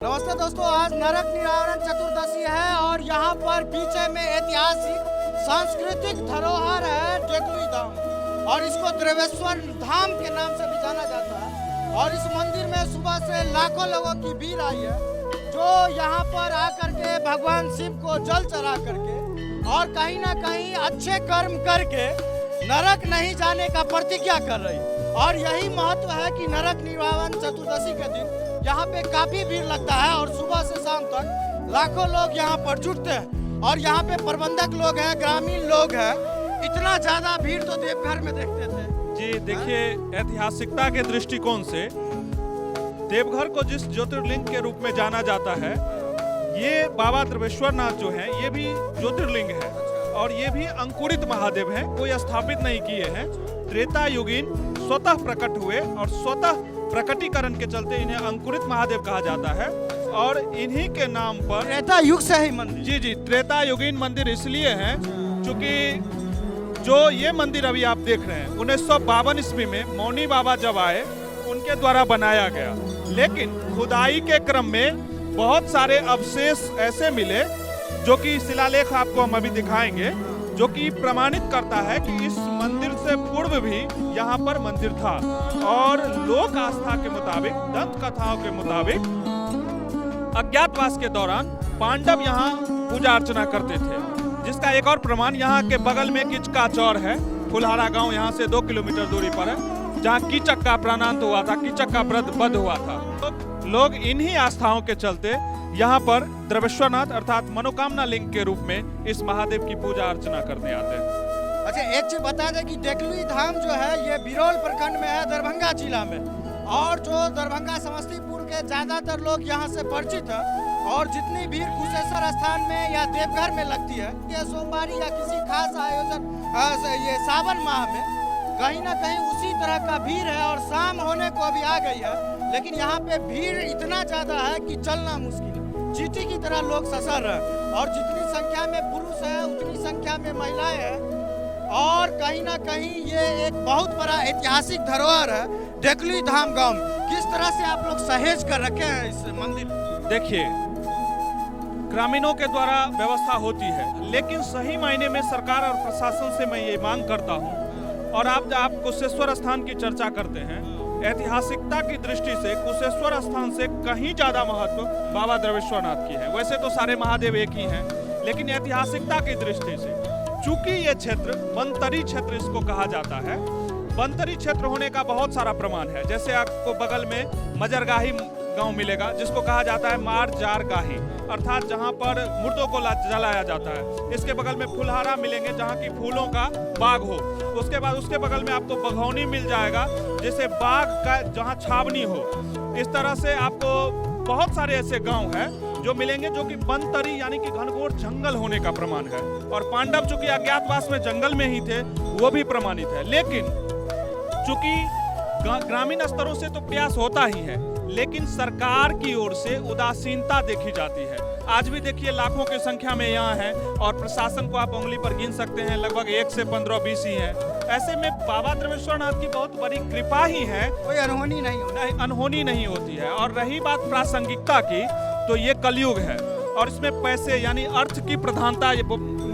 नमस्ते दोस्तों, आज नरक निवारण चतुर्दशी है और यहाँ पर पीछे में ऐतिहासिक सांस्कृतिक धरोहर है टेकली धाम और इसको द्रवेश्वर धाम के नाम से भी जाना जाता है। और इस मंदिर में सुबह से लाखों लोगों की भीड़ आई है जो यहाँ पर आकर के भगवान शिव को जल चढ़ा करके और कहीं ना कहीं अच्छे कर्म करके नरक नहीं जाने का प्रतिज्ञा कर रही। और यही महत्व है कि नरक निवारण चतुर्दशी के दिन यहाँ पे काफी भीड़ लगता है और सुबह से शाम तक लाखों लोग यहाँ पर जुटते हैं। और यहाँ पे प्रबंधक लोग हैं, ग्रामीण लोग हैं, इतना ज्यादा भीड़ तो देवघर में देखते थे। जी देखिए, ऐतिहासिकता के दृष्टिकोण से देवघर को जिस ज्योतिर्लिंग के रूप में जाना जाता है, ये बाबा द्रवेश्वर नाथ जो है ये भी ज्योतिर्लिंग है और ये भी अंकुरित महादेव हैं, कोई स्थापित नहीं किए हैं। त्रेता युगीन स्वतः प्रकट हुए और स्वतः प्रकटीकरण के चलते इन्हें अंकुरित महादेव कहा जाता है। और इन्हीं के नाम पर त्रेता युग से ही मंदिर, जी त्रेता युगीन मंदिर इसलिए है क्योंकि जो ये मंदिर अभी आप देख रहे हैं 1952 ईस्वी में मौनी बाबा जब आए उनके द्वारा बनाया गया। लेकिन खुदाई के क्रम में बहुत सारे अवशेष ऐसे मिले जो कि शिलालेख आपको हम अभी दिखाएंगे, जो कि प्रमाणित करता है कि इस मंदिर से पूर्व भी यहाँ पर मंदिर था। और लोक आस्था के मुताबिक, दंत कथाओं के मुताबिक अज्ञातवास के दौरान पांडव यहाँ पूजा अर्चना करते थे, जिसका एक और प्रमाण यहाँ के बगल में किचका चौर है। फुलहारा गांव यहाँ से 2 किलोमीटर दूरी पर है, जहाँ कीचक का प्राणांत हुआ था, कीचक का वध हुआ था। तो लोग इन्हीं आस्थाओं के चलते यहाँ पर द्रवेश्वरनाथ अर्थात मनोकामना लिंग के रूप में इस महादेव की पूजा अर्चना करने आते हैं। अच्छा, एक चीज बता दें कि टेकली धाम जो है ये बिरौल प्रखंड में है, दरभंगा जिला में। और जो दरभंगा समस्तीपुर के ज्यादातर लोग यहाँ से परिचित है। और जितनी भीड़ कुशेश्वर स्थान में या देवघर में लगती है, या सोमवारी या किसी खास आयोजन ये सावन माह में कहीं ना कहीं उसी तरह का भीड़ है। और शाम होने को अभी आ गई है, लेकिन यहाँ पे भीड़ इतना ज्यादा है कि चलना मुश्किल है। चींटी की तरह लोग ससर रहे हैं और जितनी संख्या में पुरुष है उतनी संख्या में महिलाएं हैं। और कहीं ना कहीं ये एक बहुत बड़ा ऐतिहासिक धरोहर है टेकली धाम गांव। किस तरह से आप लोग सहेज कर रखे हैं इस मंदिर? देखिए, ग्रामीणों के द्वारा व्यवस्था होती है, लेकिन सही मायने में सरकार और प्रशासन से मैं ये मांग करता हूँ। और आप कुशेश्वर स्थान की चर्चा करते हैं, ऐतिहासिकता की दृष्टि से कुशेश्वर स्थान से कहीं ज्यादा महत्व बाबा द्रवेश्वरनाथ की है। वैसे तो सारे महादेव एक ही हैं, लेकिन ऐतिहासिकता की दृष्टि से चूंकि ये क्षेत्र बनतरी क्षेत्र इसको कहा जाता है, बनतरी क्षेत्र होने का बहुत सारा प्रमाण है। जैसे आपको बगल में मजरगाही गांव मिलेगा, जिसको कहा जाता है मार जार गाही, अर्थात जहां पर मुर्दों को जलाया जाता है। इसके बगल में फुलहारा मिलेंगे, जहां की फूलों का बाग हो। उसके बाद उसके बगल में आपको बघौनी मिल जाएगा, जैसे बाग का जहां छावनी हो। इस तरह से आपको बहुत सारे ऐसे गांव हैं जो मिलेंगे, जो कि बनतरी यानी कि घनघोर जंगल होने का प्रमाण है। और पांडव चूंकि अज्ञातवास में जंगल में ही थे, वो भी प्रमाणित है। लेकिन चूंकि ग्रामीण स्तरों से तो प्रयास होता ही है, लेकिन सरकार की ओर से उदासीनता देखी जाती है। आज भी देखिए लाखों की संख्या में यहाँ है और प्रशासन को आप उंगली पर गिन सकते हैं, लगभग 1 से 15-20 ही है। ऐसे में बाबा द्रवेश्वरनाथ की बहुत बड़ी कृपा ही है, कोई अनहोनी नहीं होती है। और रही बात प्रासंगिकता की, तो ये कलयुग है और इसमें पैसे यानी अर्थ की प्रधानता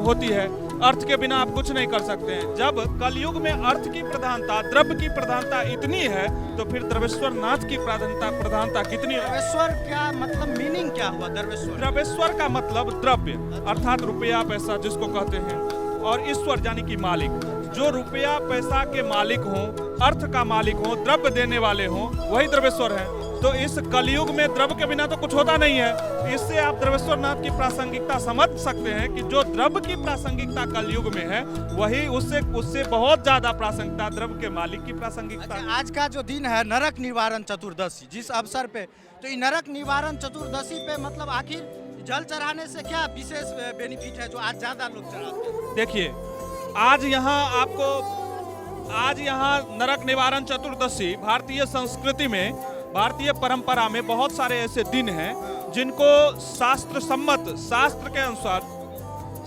होती है। अर्थ के बिना आप कुछ नहीं कर सकते हैं। जब कलयुग में अर्थ की प्रधानता, द्रव्य की प्रधानता इतनी है, तो फिर द्रवेश्वरनाथ की प्रधानता कितनी है? द्रवेश्वर क्या मतलब, मीनिंग क्या हुआ द्रवेश्वर? द्रवेश्वर का मतलब द्रव्य अर्थात रुपया पैसा जिसको कहते हैं, और ईश्वर यानी कि मालिक। जो रुपया पैसा के मालिक हों, अर्थ का मालिक हों, द्रव्य देने वाले हों, वही द्रवेश्वर हैं। तो इस कलयुग में द्रव्य के बिना तो कुछ होता नहीं है। इससे आप द्रवेश्वरनाथ की प्रासंगिकता समझ सकते हैं कि जो द्रव्य की प्रासंगिकता कलयुग में है, वही उससे बहुत ज्यादा प्रासंगिकता द्रव्य के मालिक की प्रासंगिकता। अच्छा, आज का जो दिन है नरक निवारण चतुर्दशी, जिस अवसर पे, तो ये नरक निवारण चतुर्दशी पे मतलब आखिर जल चढ़ाने से क्या विशेष बेनिफिट है जो आज ज्यादा लोग चढ़ाते हैं? देखिए, आज यहाँ नरक निवारण चतुर्दशी भारतीय संस्कृति में, भारतीय परंपरा में बहुत सारे ऐसे दिन हैं जिनको शास्त्र सम्मत, शास्त्र के अनुसार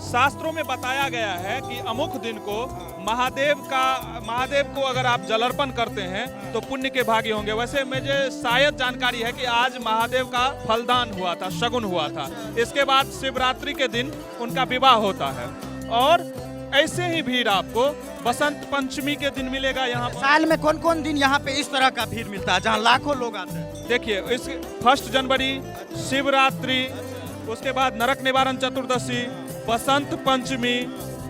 शास्त्रों में बताया गया है कि अमुक दिन को महादेव को अगर आप जलार्पण करते हैं तो पुण्य के भागी होंगे। वैसे मुझे शायद जानकारी है कि आज महादेव का फलदान हुआ था, शगुन हुआ था। इसके बाद शिवरात्रि के दिन उनका विवाह होता है। और ऐसे ही भीड़ आपको बसंत पंचमी के दिन मिलेगा। यहाँ पर साल में कौन कौन दिन यहाँ पे इस तरह का भीड़ मिलता है जहाँ लाखों लोग आते हैं? देखिए, इस 1 जनवरी, शिवरात्रि, उसके बाद नरक निवारण चतुर्दशी, बसंत पंचमी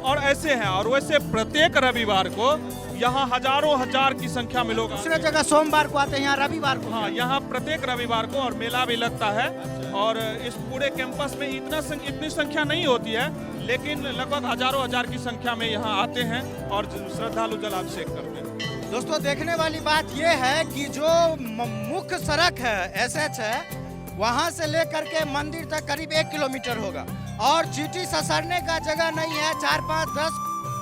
और ऐसे हैं। और वैसे प्रत्येक रविवार को यहाँ हजारों हजार की संख्या में लोग दूसरे जगह सोमवार को आते हैं, यहाँ रविवार को। हाँ, यहाँ प्रत्येक रविवार को और मेला भी लगता है। और इस पूरे कैंपस में इतनी संख्या नहीं होती है, लेकिन लगभग हजारों हजार की संख्या में यहाँ आते हैं और श्रद्धालु जलाभिषेक करते हैं। दोस्तों, देखने वाली बात यह है कि जो मुख्य सड़क है एसएच है, वहाँ से लेकर के मंदिर तक करीब 1 किलोमीटर होगा और चीटी ससरने का जगह नहीं है। 4, 5, 10,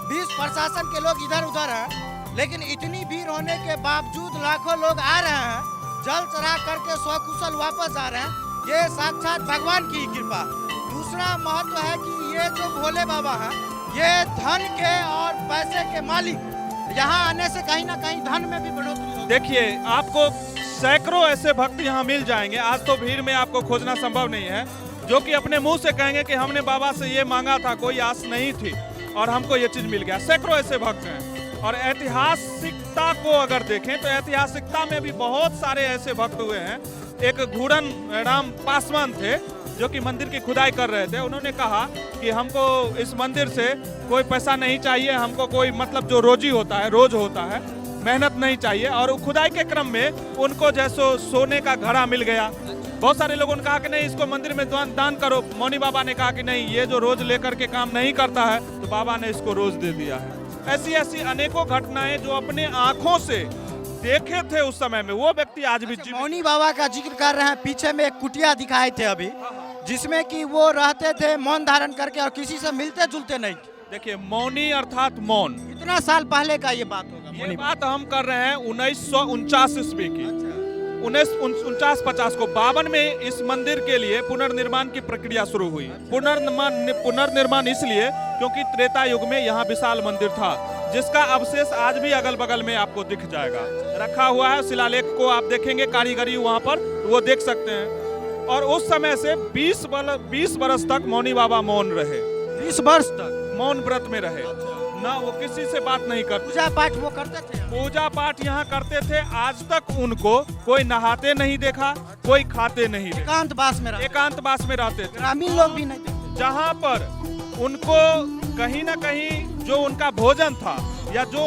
20 प्रशासन के लोग इधर उधर हैं, लेकिन इतनी भीड़ होने के बावजूद लाखों लोग आ रहे हैं, जल चढ़ा करके स्वकुशल वापस आ रहे हैं। ये साक्षात भगवान की कृपा। दूसरा महत्व है कि ये जो भोले बाबा हैं, ये धन के और पैसे के मालिक, यहाँ आने से कहीं ना कहीं धन में भी बढ़ोतरी होगी। देखिए, आपको सैकड़ों ऐसे भक्त यहाँ मिल जाएंगे। आज तो भीड़ में आपको खोजना संभव नहीं है, जो कि अपने मुंह से कहेंगे कि हमने बाबा से ये मांगा था, कोई आस नहीं थी और हमको ये चीज मिल गया। सैकड़ों ऐसे भक्त हैं। और ऐतिहासिकता को अगर देखें तो ऐतिहासिकता में भी बहुत सारे ऐसे भक्त हुए हैं। एक घूरन राम पासवान थे जो कि मंदिर की खुदाई कर रहे थे। उन्होंने कहा कि हमको इस मंदिर से कोई पैसा नहीं चाहिए, हमको कोई मतलब जो रोजी होता है, रोज होता है, मेहनत नहीं चाहिए। और खुदाई के क्रम में उनको जैसो सोने का घड़ा मिल गया। बहुत सारे लोगों ने कहा कि नहीं, इसको मंदिर में दान करो। मौनी बाबा ने कहा कि नहीं, ये जो रोज लेकर के काम नहीं करता है, तो बाबा ने इसको रोज दे दिया है। ऐसी ऐसी अनेकों घटनाएं जो अपने आंखों से देखे थे उस समय में, वो व्यक्ति आज भी मौनी बाबा का जिक्र कर रहे हैं। पीछे में एक कुटिया दिखाए थे अभी, जिसमें कि वो रहते थे मौन धारण करके और किसी से मिलते जुलते नहीं। देखिए, मौनी अर्थात मौन। कितना साल पहले का ये बात होगा? ये बात हम कर रहे हैं 1949 ईस्वी की। 1949-50 को 52 में इस मंदिर के लिए पुनर्निर्माण की प्रक्रिया शुरू हुई। पुनर्निर्माण इसलिए क्योंकि त्रेता युग में यहाँ विशाल मंदिर था, जिसका अवशेष आज भी अगल बगल में आपको दिख जाएगा, रखा हुआ है। शिलालेख को आप देखेंगे, कारीगरी वहाँ पर वो देख सकते हैं। और उस समय से 20 वर्ष तक मौनी बाबा मौन रहे। 20 वर्ष तक मौन व्रत में रहे ना, वो किसी से बात नहीं करते। पूजा पाठ वो करते थे, पूजा पाठ यहाँ करते थे। आज तक उनको कोई नहाते नहीं देखा, कोई खाते नहीं देखा। एकांतवास में रहते थे। ग्रामीण लोग भी नहीं देखते। जहाँ पर उनको कहीं ना कहीं जो उनका भोजन था या जो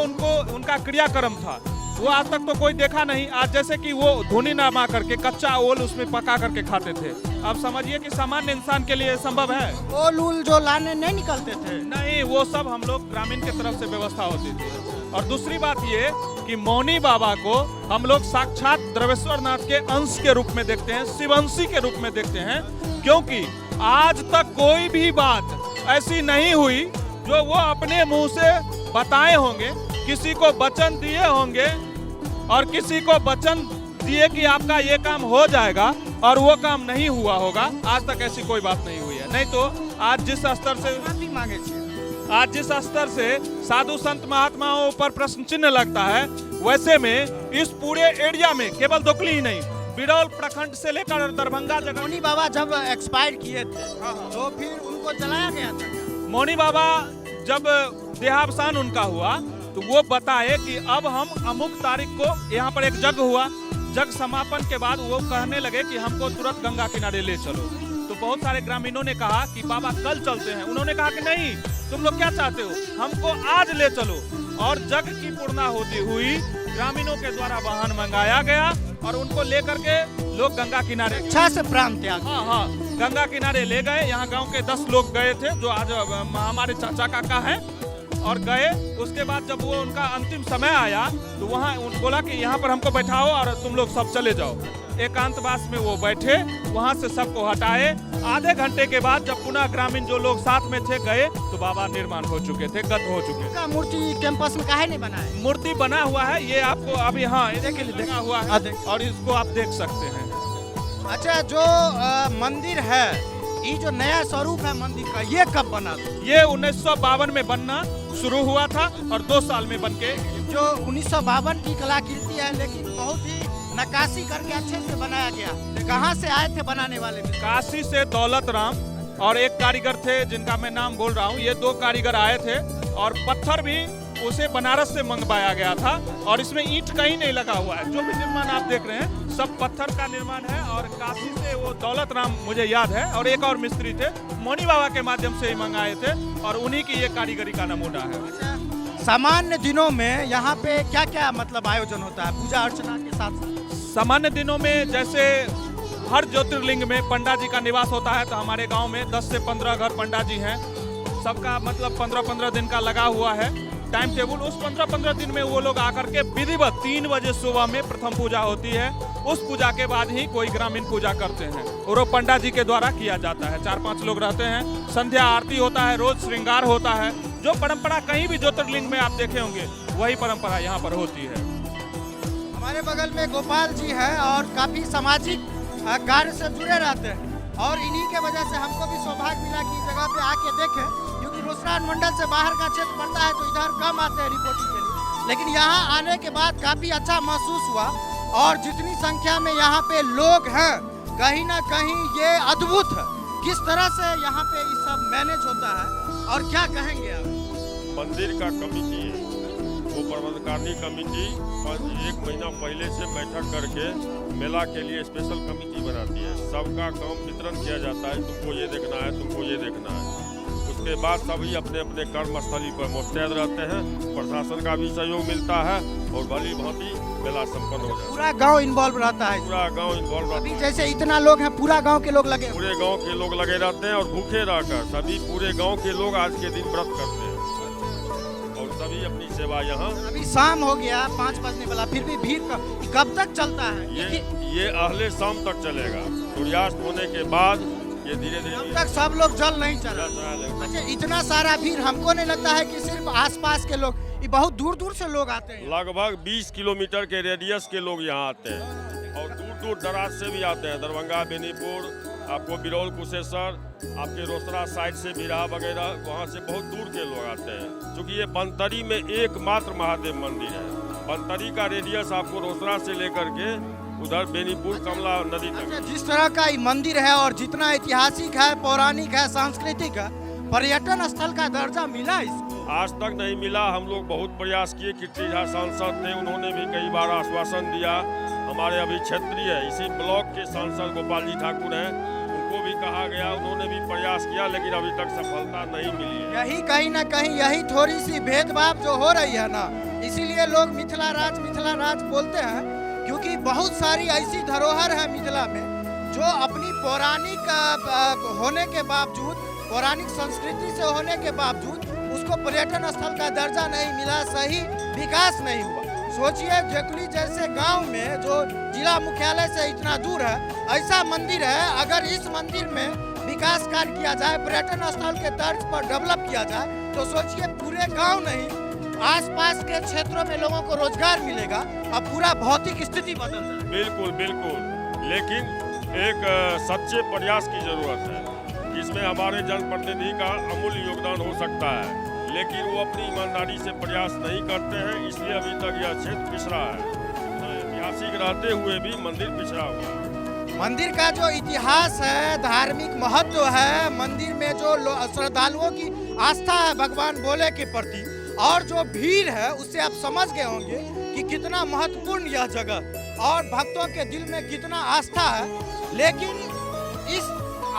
उनका क्रियाक्रम था, वो आज तक तो कोई देखा नहीं। आज जैसे कि वो धुनी नमा करके कच्चा ओल उसमें पका करके खाते थे। अब समझिए कि सामान्य इंसान के लिए संभव है? ओल जो लाने नहीं निकलते थे, नहीं, वो सब हम लोग ग्रामीण की तरफ से व्यवस्था होती थी। और दूसरी बात ये कि मौनी बाबा को हम लोग साक्षात द्रवेश्वर नाथ के अंश के रूप में देखते हैं, शिवंशी के रूप में देखते हैं, क्योंकि आज तक कोई भी बात ऐसी नहीं हुई जो वो अपने मुंह से बताए होंगे। किसी को वचन दिए होंगे और किसी को वचन दिए कि आपका ये काम हो जाएगा और वो काम नहीं हुआ होगा। आज तक ऐसी कोई बात नहीं हुई है। नहीं तो आज जिस स्तर से साधु संत महात्माओं पर प्रश्न चिन्ह लगता है, वैसे में इस पूरे एरिया में केवल दोकली ही नहीं, बिरौल प्रखंड से लेकर दरभंगा जगह। मौनी बाबा जब एक्सपायर किए थे तो फिर उनको जलाया गया था। मौनी बाबा जब देहावसान उनका हुआ तो वो बताए कि अब हम अमुक तारीख को यहाँ पर एक जग हुआ। जग समापन के बाद वो कहने लगे कि हमको तुरंत गंगा किनारे ले चलो। तो बहुत सारे ग्रामीणों ने कहा कि बाबा कल चलते हैं। उन्होंने कहा कि नहीं, तुम लोग क्या चाहते हो, हमको आज ले चलो। और जग की पूर्णाहुति हुई, ग्रामीणों के द्वारा वाहन मंगाया गया और उनको लेकर के लोग गंगा किनारे अच्छा से प्राण त्याग। हाँ, गंगा किनारे ले गए। यहाँ गांव के 10 लोग गए थे, जो आज हमारे चाचा काका हैं, और गए। उसके बाद जब वो उनका अंतिम समय आया तो वहाँ बोला कि यहाँ पर हमको बैठाओ और तुम लोग सब चले जाओ। एकांतवास में वो बैठे, वहाँ से सबको हटाए। आधे घंटे के बाद जब पुनः ग्रामीण जो लोग साथ में थे गए तो बाबा निर्माण हो चुके थे, गत हो चुके थे। मूर्ति कैंपस में काहे नहीं बना है? मूर्ति बना हुआ है, ये आपको अभी हाँ देखा हुआ है और इसको आप देख सकते हैं। अच्छा, जो मंदिर है ये जो नया स्वरूप है मंदिर का, ये कब बना था? ये 1952 में बनना शुरू हुआ था और 2 साल में बन के जो 1952 की कलाकृति है, लेकिन बहुत ही नक्काशी करके अच्छे से बनाया गया। कहाँ से आए थे बनाने वाले में? काशी से दौलत राम और एक कारीगर थे जिनका मैं नाम बोल रहा हूँ, ये 2 कारीगर आए थे और पत्थर भी उसे बनारस से मंगवाया गया था और इसमें ईंट कहीं नहीं लगा हुआ है। जो भी निर्माण आप देख रहे हैं सब पत्थर का निर्माण है और काशी से वो दौलत राम मुझे याद है और एक और मिस्त्री थे, मौनी बाबा के माध्यम से ही मंगाए थे और उन्हीं की ये कारीगरी का नमूना है। सामान्य दिनों में यहाँ पे क्या क्या मतलब आयोजन होता है पूजा अर्चना के साथ? सामान्य दिनों में जैसे हर ज्योतिर्लिंग में पंडा जी का निवास होता है, तो हमारे गांव में 10 से 15 घर पंडा जी हैं। सबका मतलब 15-15 दिन का लगा हुआ है टाइम टेबल। उस 15-15 दिन में वो लोग आकर के विधिवत 3 बजे सुबह में प्रथम पूजा होती है। उस पूजा के बाद ही कोई ग्रामीण पूजा करते हैं और वो पंडा जी के द्वारा किया जाता है। 4-5 लोग रहते हैं, संध्या आरती होता है, रोज श्रृंगार होता है। जो परंपरा कहीं भी ज्योतिर्लिंग में आप देखे होंगे वही परंपरा यहाँ पर होती है। हमारे बगल में गोपाल जी है और काफी सामाजिक कार्य से जुड़े रहते हैं और इन्हीं के वजह से हमको भी सौभाग्य मिला कि जगह पे आके देखें, क्योंकि रोसड़ा मंडल से बाहर का क्षेत्र पड़ता है तो इधर कम आते हैं रिपोर्टिंग के लिए, लेकिन यहाँ आने के बाद काफी अच्छा महसूस हुआ और जितनी संख्या में यहाँ पे लोग हैं कहीं ना कहीं ये अद्भुत है किस तरह से यहाँ पे ये सब मैनेज होता है। और क्या कहेंगे आप? मंदिर का कमेटी है वो प्रबंधकारिणी कमेटी 1 महीना पहले से बैठक करके मेला के लिए स्पेशल कमेटी बनाती है। सबका काम वितरण किया जाता है, तुमको ये देखना है, तुमको ये देखना है। उसके बाद सभी अपने अपने कर्मस्थली पर मुस्तैद रहते हैं। प्रशासन का भी सहयोग मिलता है और भली भांति मेला संपन्न हो जाता है। पूरा गांव इन्वॉल्व रहता है? पूरा गांव इन्वॉल्व रहता अभी है। जैसे इतना लोग हैं, पूरा गांव के लोग लगे? पूरे गांव के लोग लगे रहते हैं और भूखे रहकर सभी पूरे गांव के लोग आज के दिन व्रत करते हैं और सभी अपनी सेवा यहाँ। अभी शाम हो गया, 5 बजने वाला, फिर भी भीड़ कब तक चलता है? ये अगले शाम तक चलेगा। सूर्यास्त होने के बाद ये धीरे धीरे तब तक सब लोग जल नहीं चला। अच्छा, इतना सारा भीड़ हमको नहीं लगता है कि सिर्फ आसपास के लोग, ये बहुत दूर दूर से लोग आते हैं। लगभग 20 किलोमीटर के रेडियस के लोग यहाँ आते हैं और दूर दूर दराज से भी आते हैं। दरभंगा, बेनीपुर, आपको बिरौल, कुशेश्वर, आपके रोसड़ा साइड से बिरहा वगैरह, वहाँ से बहुत दूर के लोग आते हैं। क्योंकि ये बनतरी में एकमात्र महादेव मंदिर है। बनतरी का रेडियस आपको रोसड़ा से लेकर के उधर बेनीपुर, कमला नदी तक। जिस तरह का ये मंदिर है और जितना ऐतिहासिक है, पौराणिक है, सांस्कृतिक है, पर्यटन स्थल का दर्जा मिला इसको? आज तक नहीं मिला। हम लोग बहुत प्रयास किए। कीर्ति झा सांसद थे, उन्होंने भी कई बार आश्वासन दिया। हमारे अभी क्षेत्रीय इसी ब्लॉक के सांसद गोपाल जी ठाकुर हैं, उनको भी कहा गया, उन्होंने भी प्रयास किया, लेकिन अभी तक सफलता नहीं मिली है। यही कहीं ना कहीं यही थोड़ी सी भेदभाव जो हो रही है ना, इसीलिए लोग मिथिला राज बोलते हैं, क्योंकि बहुत सारी ऐसी धरोहर है मिथिला में जो अपनी पौराणिक होने के बावजूद, पौराणिक संस्कृति से होने के बावजूद उसको पर्यटन स्थल का दर्जा नहीं मिला, सही विकास नहीं हुआ। सोचिए, जेकुली जैसे गांव में जो जिला मुख्यालय से इतना दूर है, ऐसा मंदिर है, अगर इस मंदिर में विकास कार्य किया जाए, पर्यटन स्थल के तर्ज पर डेवलप किया जाए, तो सोचिए पूरे गांव नहीं, आसपास के क्षेत्रों में लोगों को रोजगार मिलेगा, अब पूरा भौतिक स्थिति बदल जाए। बिल्कुल बिल्कुल, लेकिन एक सच्चे प्रयास की जरूरत है, जिसमें हमारे जनप्रतिनिधि का अमूल्य योगदान हो सकता है, लेकिन वो अपनी ईमानदारी से प्रयास नहीं करते हैं, इसलिए अभी तक यह क्षेत्र पिछड़ा है। ऐतिहासिक रहते हुए भी मंदिर पिछड़ा हुआ है। मंदिर का जो इतिहास है, धार्मिक महत्व है, मंदिर में जो श्रद्धालुओं की आस्था है भगवान भोले के प्रति, और जो भीड़ है, उससे आप समझ गए होंगे कि कितना महत्वपूर्ण यह जगह और भक्तों के दिल में कितना आस्था है। लेकिन इस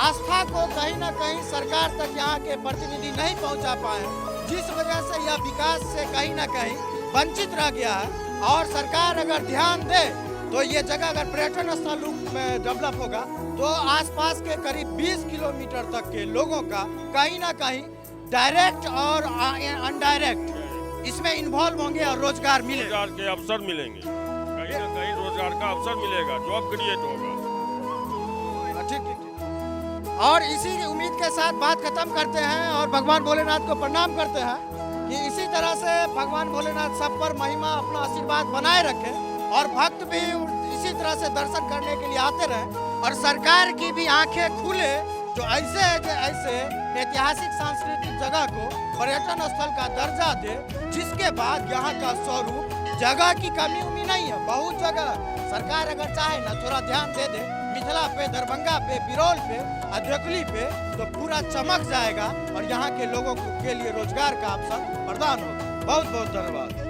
आस्था को कहीं ना कहीं सरकार तक यहाँ के प्रतिनिधि नहीं पहुँचा पाए, जिस वजह से यह विकास से कहीं ना कहीं वंचित रह गया है। और सरकार अगर ध्यान दे तो ये जगह अगर पर्यटन स्थल रूप में डेवलप होगा तो आसपास के करीब 20 किलोमीटर तक के लोगों का कहीं ना कहीं डायरेक्ट और अनडायरेक्ट इसमें इन्वॉल्व होंगे और रोजगार मिलेगा। रोजगार के अवसर मिलेंगे, कहीं ना कहीं रोजगार का अवसर मिलेगा, जॉब क्रिएट होगा। ठीक। और इसी उम्मीद के साथ बात खत्म करते हैं और भगवान भोलेनाथ को प्रणाम करते हैं कि इसी तरह से भगवान भोलेनाथ सब पर महिमा अपना आशीर्वाद बनाए रखें और भक्त भी इसी तरह से दर्शन करने के लिए आते रहें और सरकार की भी आंखें खुले जो ऐसे ऐतिहासिक सांस्कृतिक जगह को पर्यटन स्थल का दर्जा दे, जिसके बाद यहाँ का स्वरूप, जगह की कमी उमी नहीं है, बहुत जगह सरकार अगर चाहे ना थोड़ा ध्यान दे दे मिथिला पे, दरभंगा पे, बिरौल पे, अद्रकुली पे, तो पूरा चमक जाएगा और यहाँ के लोगों के लिए रोजगार का अवसर प्रदान होगा। बहुत बहुत धन्यवाद।